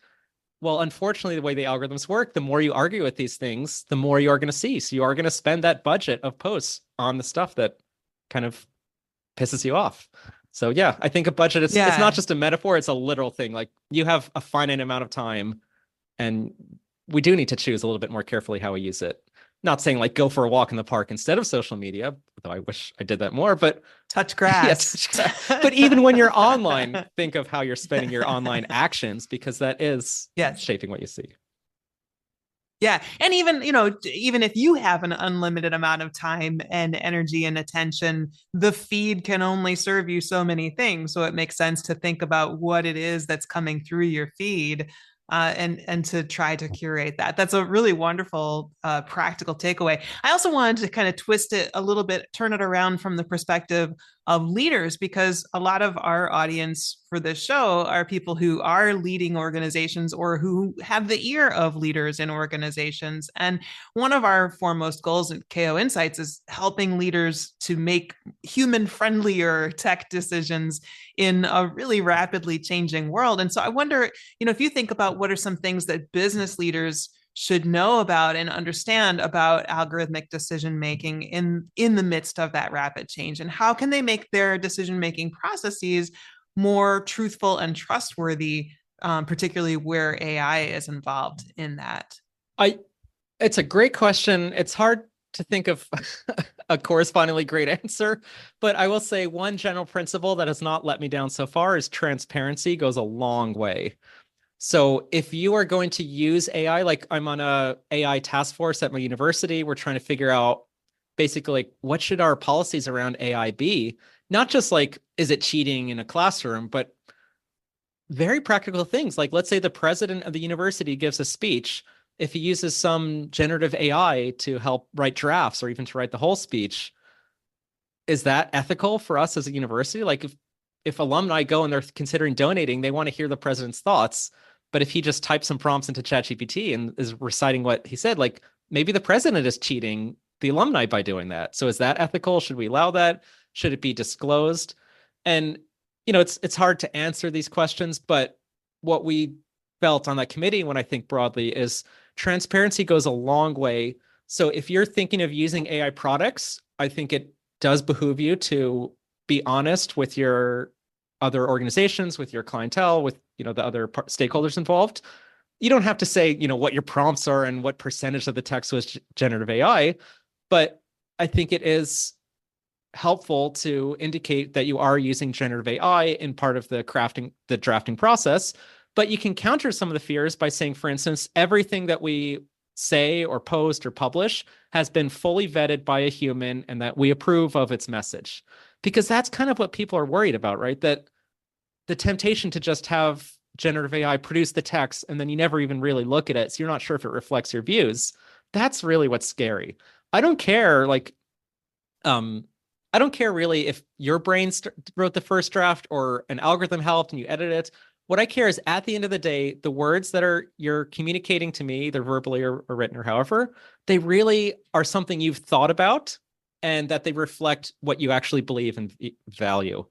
Well, unfortunately, the way the algorithms work, the more you argue with these things, the more you are going to see. So you are going to spend that budget of posts on the stuff that kind of pisses you off. So yeah, I think a budget is it's not just a metaphor, it's a literal thing. Like you have a finite amount of time, and we do need to choose a little bit more carefully how we use it. Not saying like go for a walk in the park instead of social media, though I wish I did that more, but touch grass. Yeah, touch grass. But even when you're online, think of how you're spending your online actions, because that is shaping what you see. Yeah. And even, even if you have an unlimited amount of time and energy and attention, the feed can only serve you so many things. So it makes sense to think about what it is that's coming through your feed, and to try to curate that. That's a really wonderful practical takeaway. I also wanted to kind of twist it a little bit, turn it around from the perspective of leaders, because a lot of our audience for this show are people who are leading organizations or who have the ear of leaders in organizations. And one of our foremost goals at KO Insights is helping leaders to make human friendlier tech decisions in a really rapidly changing world. And so I wonder, if you think about what are some things that business leaders should know about and understand about algorithmic decision making in the midst of that rapid change, and how can they make their decision making processes more truthful and trustworthy, particularly where AI is involved in that? It's a great question. It's hard to think of a correspondingly great answer, but I will say one general principle that has not let me down so far is transparency goes a long way. So if you are going to use AI, like I'm on a AI task force at my university, we're trying to figure out basically like, what should our policies around AI be? Not just like, is it cheating in a classroom, but very practical things. Like, let's say the president of the university gives a speech. If he uses some generative AI to help write drafts or even to write the whole speech, is that ethical for us as a university? Like if alumni go and they're considering donating, they want to hear the president's thoughts. But if he just types some prompts into ChatGPT and is reciting what he said, like maybe the president is cheating the alumni by doing that. So is that ethical? Should we allow that? Should it be disclosed? And, it's hard to answer these questions, but what we felt on that committee, when I think broadly, is transparency goes a long way. So if you're thinking of using AI products, I think it does behoove you to be honest with your other organizations, with your clientele, with the other stakeholders involved. You don't have to say what your prompts are and what percentage of the text was generative AI, but I think it is helpful to indicate that you are using generative AI in part of the drafting process. But you can counter some of the fears by saying, for instance, everything that we say or post or publish has been fully vetted by a human and that we approve of its message. Because that's kind of what people are worried about, right? That the temptation to just have generative AI produce the text and then you never even really look at it, so you're not sure if it reflects your views. That's really what's scary. I don't care, I don't care really if your brain wrote the first draft or an algorithm helped and you edit it. What I care is at the end of the day, the words that you're communicating to me, either verbally or written or however, they really are something you've thought about and that they reflect what you actually believe and value.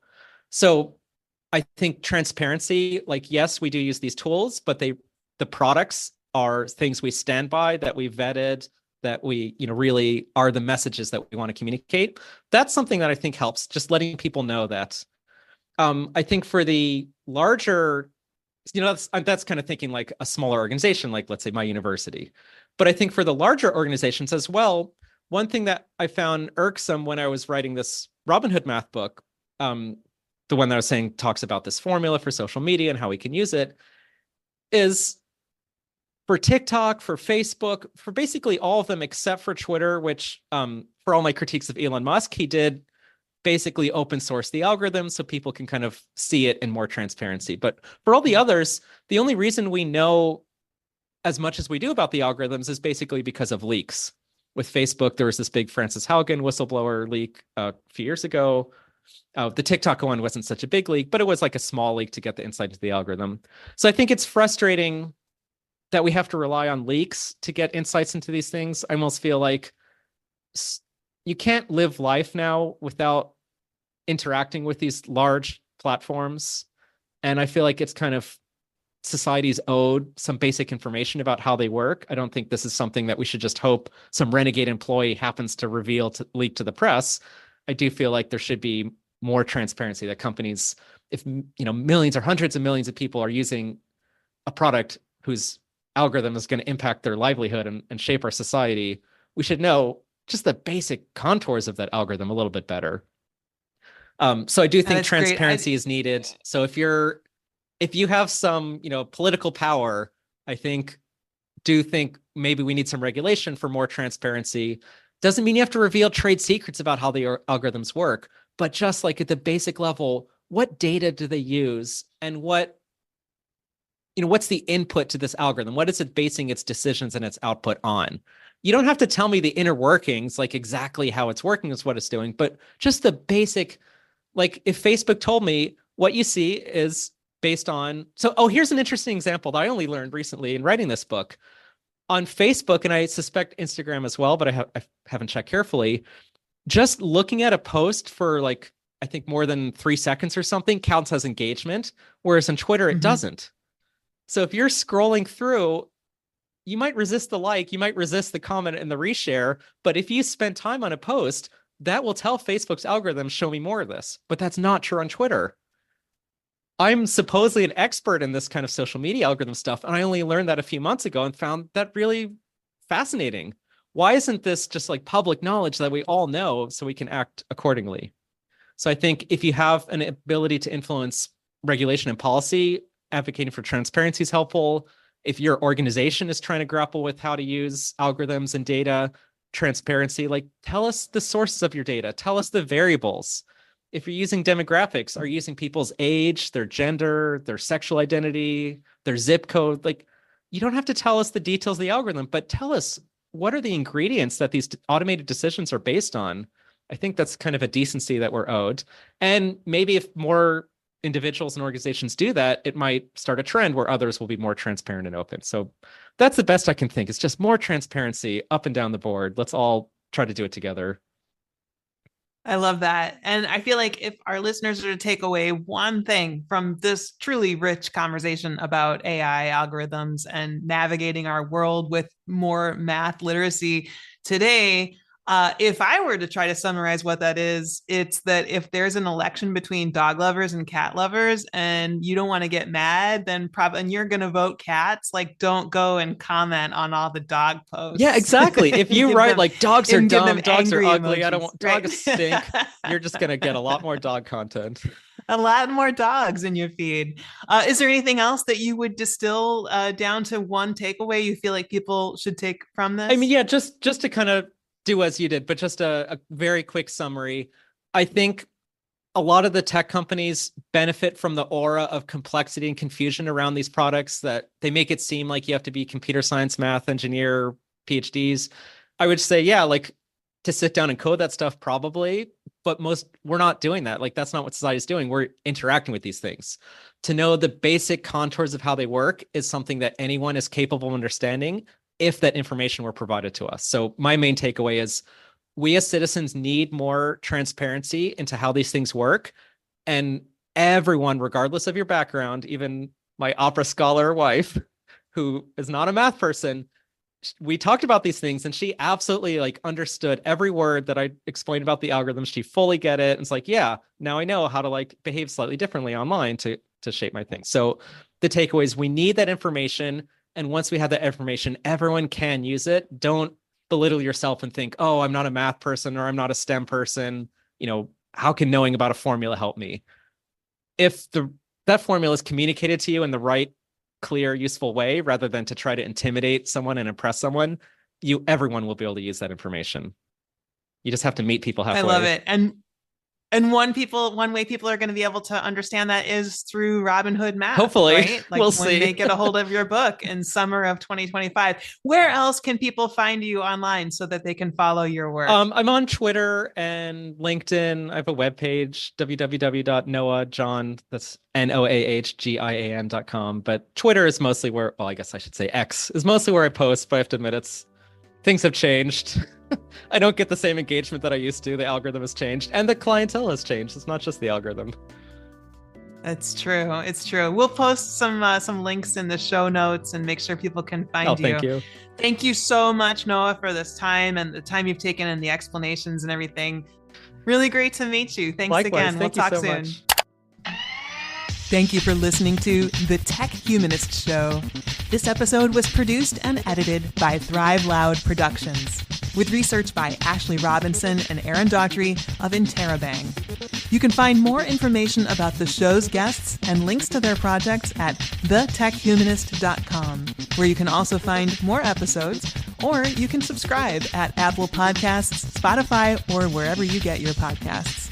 So I think transparency, like, yes, we do use these tools, but the products are things we stand by, that we vetted, that we, really are the messages that we want to communicate. That's something that I think helps, just letting people know that. I think for the larger, that's kind of thinking like a smaller organization, like let's say my university. But I think for the larger organizations as well, one thing that I found irksome when I was writing this Robinhood math book, the one that I was saying talks about this formula for social media and how we can use it, is for TikTok, for Facebook, for basically all of them except for Twitter, which for all my critiques of Elon Musk, he did basically open source the algorithm so people can kind of see it in more transparency. But for all the others, the only reason we know as much as we do about the algorithms is basically because of leaks. With Facebook, there was this big Frances Haugen whistleblower leak a few years ago. The TikTok one wasn't such a big leak, but it was like a small leak to get the insight into the algorithm. So I think it's frustrating that we have to rely on leaks to get insights into these things. I almost feel like you can't live life now without interacting with these large platforms. And I feel like it's kind of society's owed some basic information about how they work. I don't think this is something that we should just hope some renegade employee happens to leak to the press. I do feel like there should be more transparency, that companies, if millions or hundreds of millions of people are using a product whose algorithm is going to impact their livelihood and shape our society, we should know just the basic contours of that algorithm a little bit better. So I do think transparency is needed. So if you have some, political power, I think maybe we need some regulation for more transparency. Doesn't mean you have to reveal trade secrets about how the algorithms work, but just like at the basic level, what data do they use, and what's the input to this algorithm? What is it basing its decisions and its output on? You don't have to tell me the inner workings, like exactly how it's working is what it's doing, but just the basic, like if Facebook told me what you see is based on, here's an interesting example that I only learned recently in writing this book. On Facebook, and I suspect Instagram as well, but I haven't checked carefully, just looking at a post for like, I think more than 3 seconds or something counts as engagement, whereas on Twitter, it doesn't. So if you're scrolling through, you might resist the like, you might resist the comment and the reshare, but if you spend time on a post, that will tell Facebook's algorithm, show me more of this. But that's not true on Twitter. I'm supposedly an expert in this kind of social media algorithm stuff, and I only learned that a few months ago and found that really fascinating. Why isn't this just like public knowledge that we all know so we can act accordingly? So I think if you have an ability to influence regulation and policy, advocating for transparency is helpful. If your organization is trying to grapple with how to use algorithms and data, transparency, like tell us the sources of your data, tell us the variables. If you're using demographics, are you using people's age, their gender, their sexual identity, their zip code? Like, you don't have to tell us the details of the algorithm, but tell us what are the ingredients that these automated decisions are based on. I think that's kind of a decency that we're owed. And maybe if more individuals and organizations do that, it might start a trend where others will be more transparent and open. So that's the best I can think. It's just more transparency up and down the board. Let's all try to do it together. I love that. And I feel like if our listeners are to take away one thing from this truly rich conversation about AI algorithms and navigating our world with more math literacy today, if I were to try to summarize what that is, it's that if there's an election between dog lovers and cat lovers and you don't want to get mad, then probably, and you're going to vote cats, like don't go and comment on all the dog posts. Yeah, exactly. If you write like dogs are dumb, dogs are ugly, emojis. I don't want dogs stink, you're just going to get a lot more dog content. A lot more dogs in your feed. Is there anything else that you would distill down to one takeaway you feel like people should take from this? I mean, yeah, just to kind of do as you did, but just a very quick summary. I think a lot of the tech companies benefit from the aura of complexity and confusion around these products, that they make it seem like you have to be computer science, math, engineer, PhDs. I would say, yeah, like to sit down and code that stuff probably, but we're not doing that. Like that's not what society is doing. We're interacting with these things. To know the basic contours of how they work is something that anyone is capable of understanding if that information were provided to us. So my main takeaway is we as citizens need more transparency into how these things work. And everyone, regardless of your background, even my opera scholar wife, who is not a math person, we talked about these things and she absolutely like understood every word that I explained about the algorithms. She fully get it. And it's like, yeah, now I know how to like behave slightly differently online to shape my things. So the takeaway is we need that information. And once we have that information, everyone can use it. Don't belittle yourself and think, oh, I'm not a math person or I'm not a STEM person. You know, how can knowing about a formula help me? If that formula is communicated to you in the right, clear, useful way, rather than to try to intimidate someone and impress someone, everyone will be able to use that information. You just have to meet people halfway. I love it. And one way people are going to be able to understand that is through Robinhood Math. Hopefully, right? Like we'll when see. They get a hold of your book in summer of 2025. Where else can people find you online so that they can follow your work? I'm on Twitter and LinkedIn. I have a webpage, www.noahgian, that's noahgian.com. But Twitter is mostly where, well, I guess I should say X is mostly where I post, but I have to admit things have changed. I don't get the same engagement that I used to. The algorithm has changed and the clientele has changed. It's not just the algorithm. It's true. It's true. We'll post some links in the show notes and make sure people can find you. Thank you. Thank you so much, Noah, for this time and the time you've taken and the explanations and everything. Really great to meet you. Thanks Likewise. again. We'll talk soon. Much. Thank you for listening to the Tech Humanist Show. This episode was produced and edited by Thrive Loud Productions. with research by Ashley Robinson and Aaron Daughtry of Interrobang. You can find more information about the show's guests and links to their projects at thetechhumanist.com, where you can also find more episodes, or you can subscribe at Apple Podcasts, Spotify, or wherever you get your podcasts.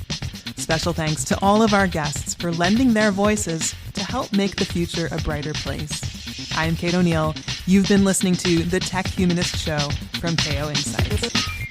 Special thanks to all of our guests for lending their voices to help make the future a brighter place. I'm Kate O'Neill. You've been listening to the Tech Humanist Show from Teo Insights.